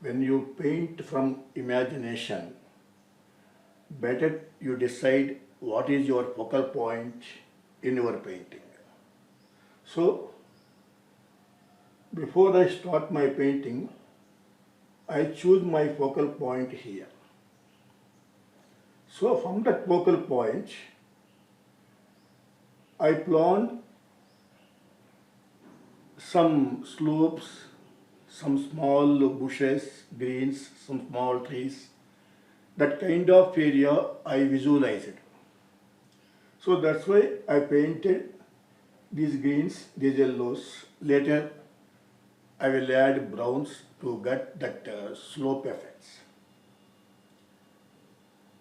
when you paint from imagination, better you decide what is your focal point in your painting. So, before I start my painting, I choose my focal point here. So, from that focal point, I plan some slopes, some small bushes, greens, some small trees. That kind of area I visualized. So that's why I painted these greens, these yellows. Later I will add browns to get that slope effects.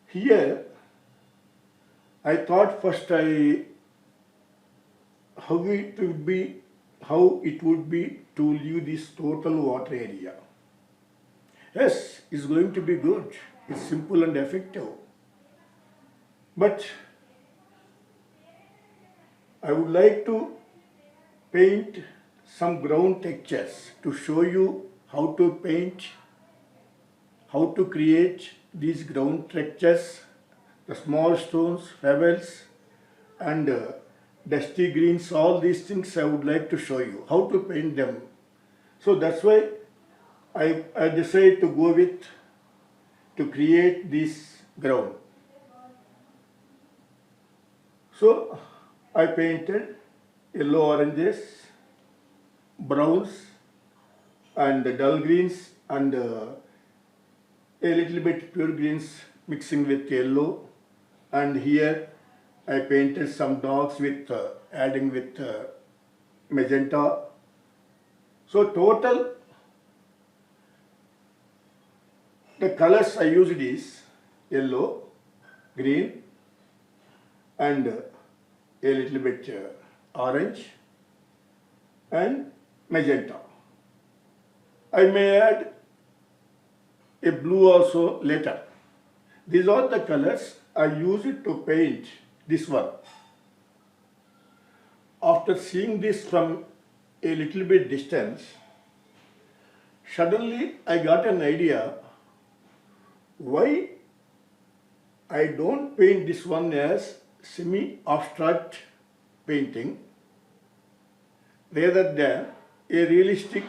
Here I thought first how it would be to leave this total water area. Yes, it's going to be good. It's simple and effective. But I would like to paint some ground textures to show you how to paint, how to create these ground textures, the small stones, pebbles, and dusty greens, all these things I would like to show you, how to paint them. So that's why I decided to go with, to create this ground. So I painted yellow oranges, browns, and dull greens, and a little bit pure greens mixing with yellow. And here I painted some dogs with adding with magenta. So total the colors I used is yellow, green, and a little bit orange and magenta. I may add a blue also later. These are the colors I used to paint this one. After seeing this from a little bit distance, suddenly I got an idea why I don't paint this one as semi-abstract painting rather than a realistic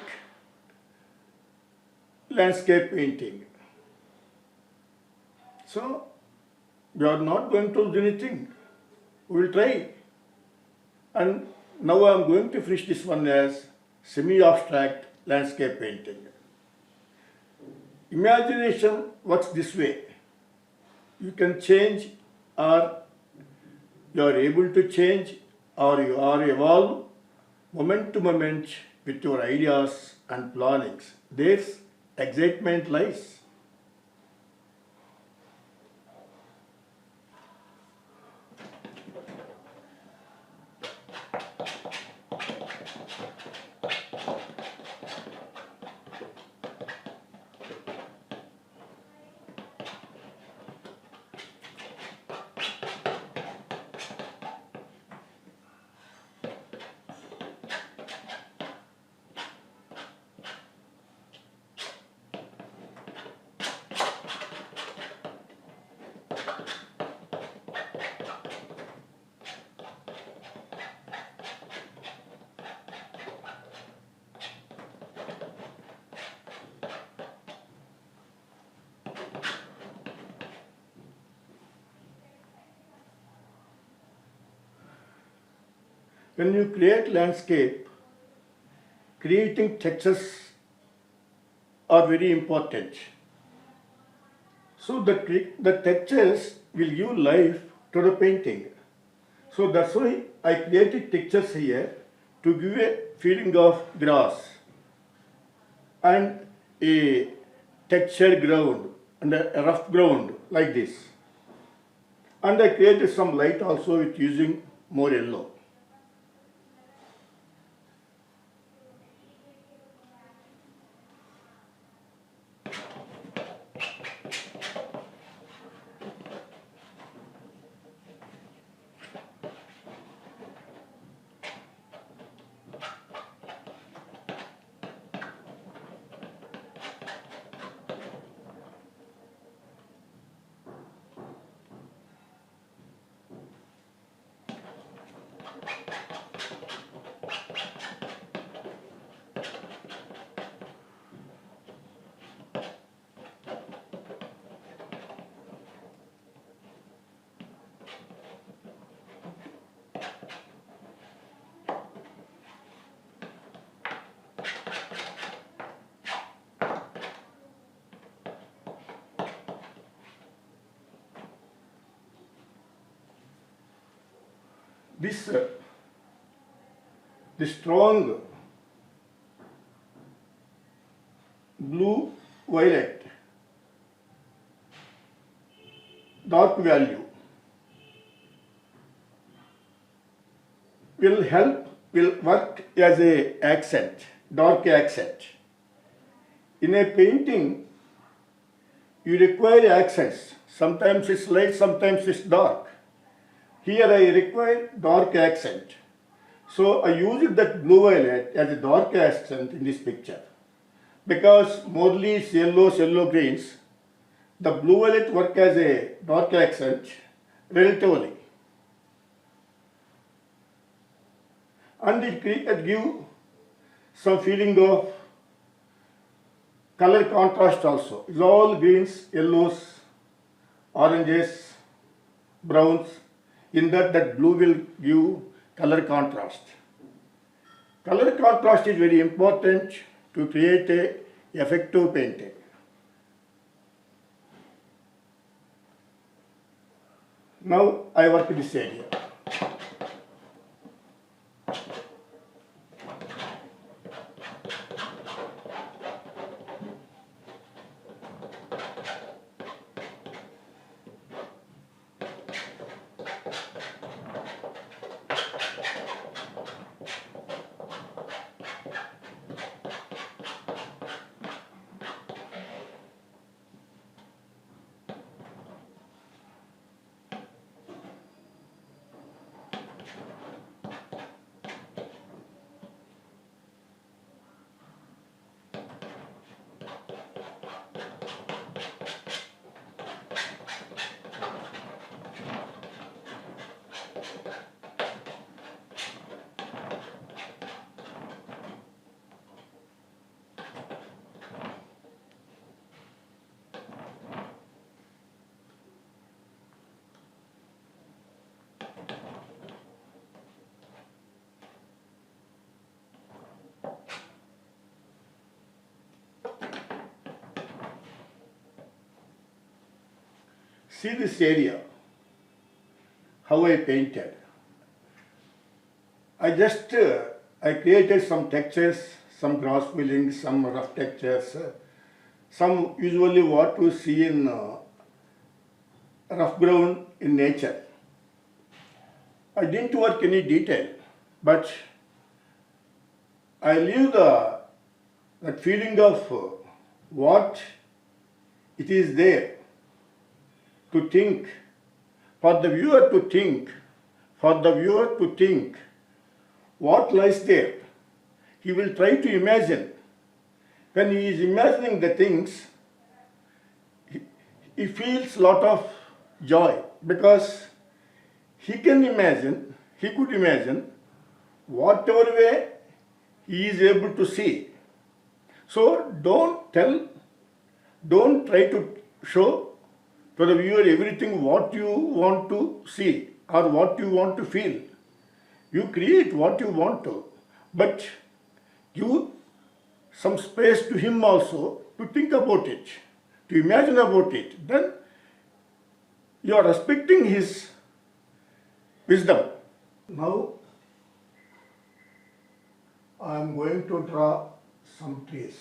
landscape painting. So, we are not going to lose anything. We will try. And now I am going to finish this one as semi-abstract landscape painting. Imagination works this way. You can change, or you are able to change, or you are evolve moment to moment with your ideas and plannings. There's excitement lies. When you create landscape, creating textures are very important. So the textures will give life to the painting. So that's why I created textures here to give a feeling of grass and a textured ground and a rough ground like this. And I created some light also with using more yellow. this the strong blue violet dark value will work as a accent, dark accent. In a painting you require accents, sometimes it's light, sometimes it's dark. Here I require dark accent, so I used that blue violet as a dark accent in this picture. Because mostly it's yellow greens, the blue violet work as a dark accent relatively, and it give some feeling of color contrast also. It's all greens, yellows, oranges, browns. In that blue will give color contrast. Color contrast is very important to create a effective painting. Now I work this area. See this area, how I painted. I created some textures, some gross fillings, some rough textures, some usually what we see in rough ground in nature. I didn't work any detail, but I leave that feeling of what it is there to think, for the viewer to think, what lies there. He will try to imagine. When he is imagining the things, he feels lot of joy, because he could imagine whatever way he is able to see. So don't try to show to the viewer everything what you want to see or what you want to feel. You create what you want to, but give some space to him also to think about it, to imagine about it. Then you are respecting his wisdom. Now I am going to draw some trees.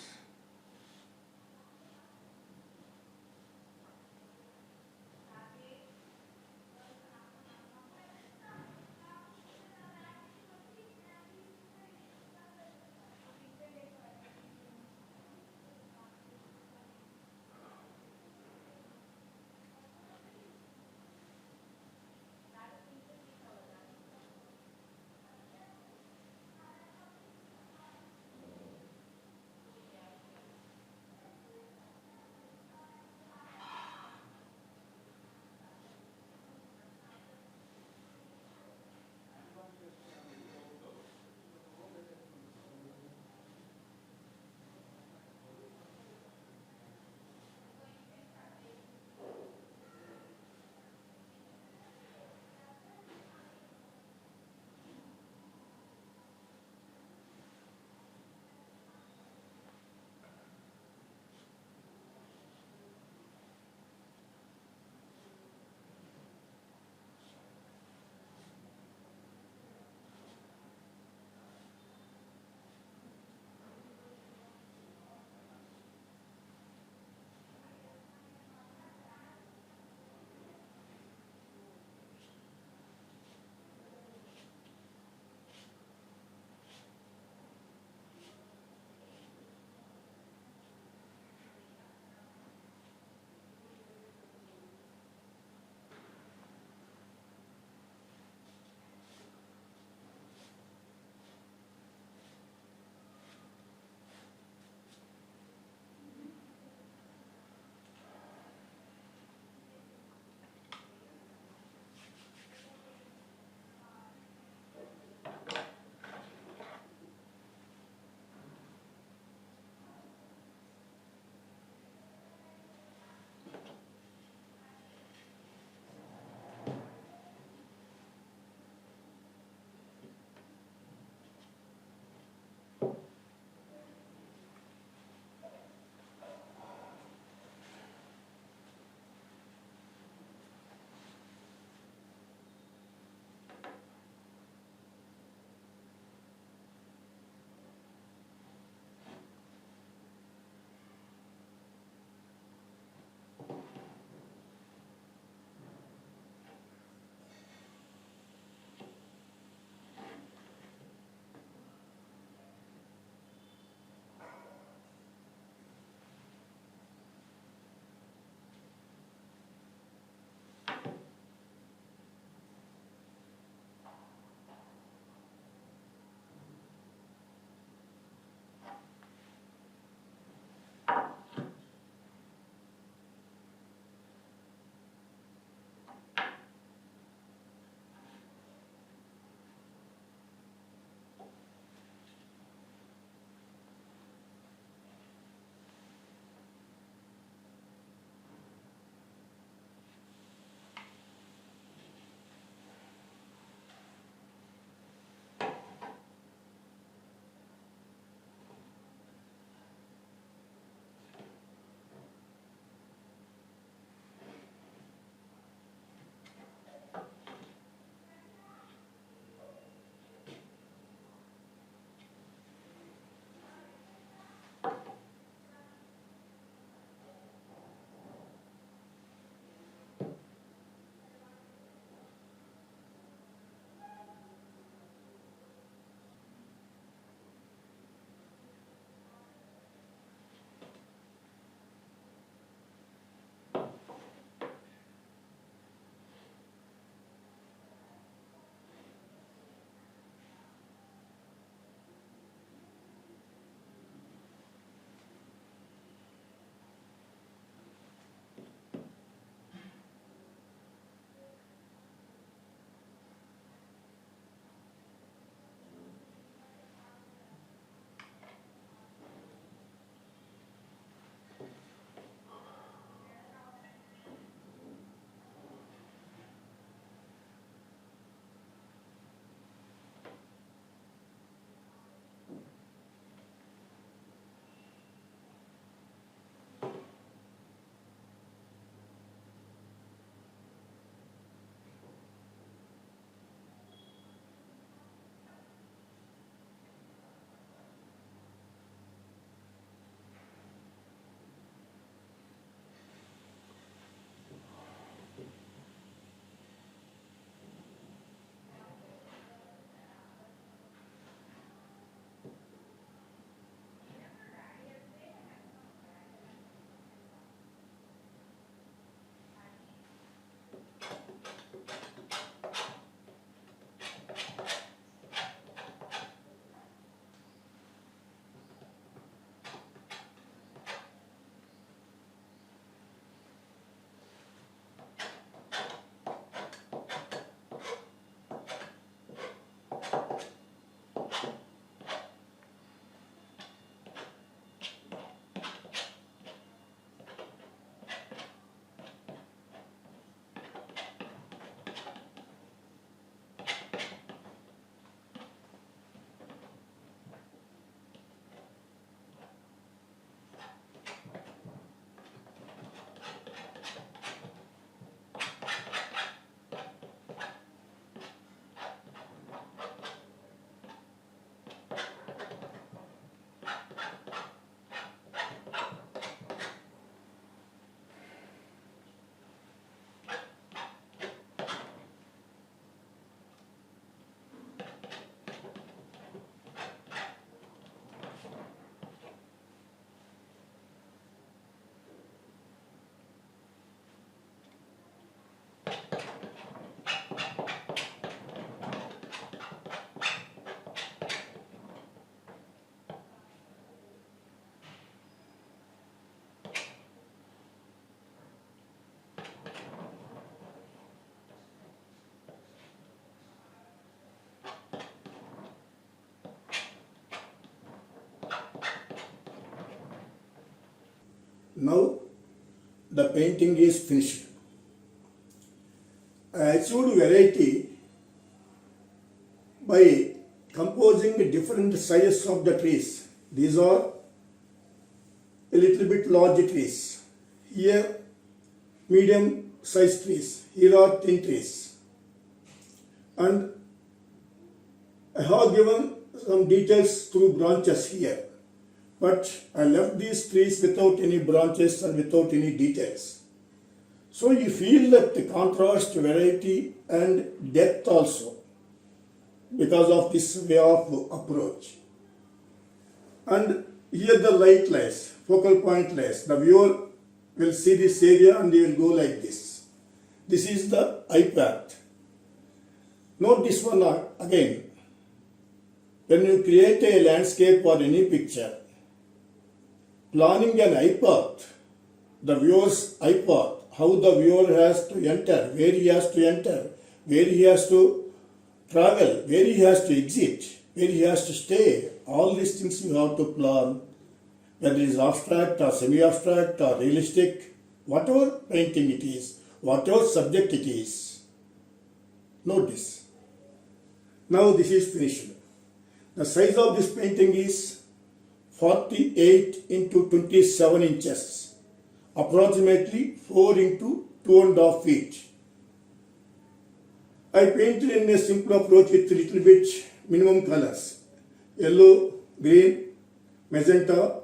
Now the painting is finished. I achieved variety by composing different sizes of the trees. These are a little bit large trees. Here medium size trees. Here are thin trees. And I have given some details through branches here. But I left these trees without any branches and without any details. So you feel that the contrast, variety and depth also because of this way of approach. And here the light lies, focal point lies. The viewer will see this area and they will go like this. This is the eye path. Note this one again. When you create a landscape or any picture, planning an eye path, the viewer's eye path, how the viewer has to enter, where he has to enter, where he has to travel, where he has to exit, where he has to stay. All these things you have to plan, whether it is abstract or semi-abstract or realistic, whatever painting it is, whatever subject it is. Note this. Now this is finished. The size of this painting is 48 into 27 inches, approximately 4 into 2.5 feet. I painted in a simple approach with little bit minimum colors, yellow, green, magenta,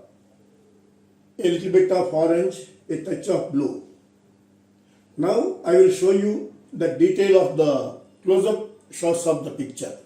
a little bit of orange, a touch of blue. Now I will show you the detail of the close-up shots of the picture.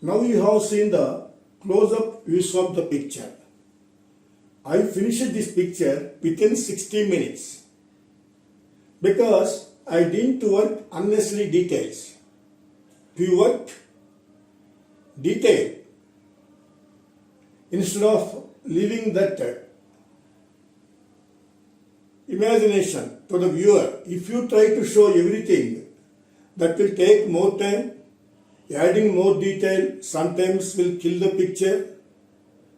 Now you have seen the close-up views of the picture. I finished this picture within 60 minutes because I didn't work unnecessary details. We worked detail instead of leaving that imagination to the viewer. If you try to show everything, that will take more time. Adding more detail sometimes will kill the picture.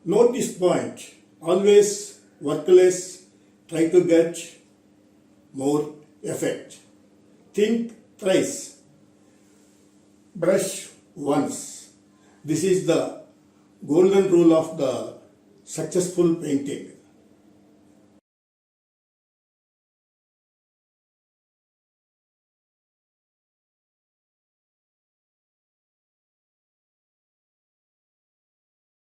Note this point. Always work less, try to get more effect. Think thrice. Brush once. This is the golden rule of the successful painting.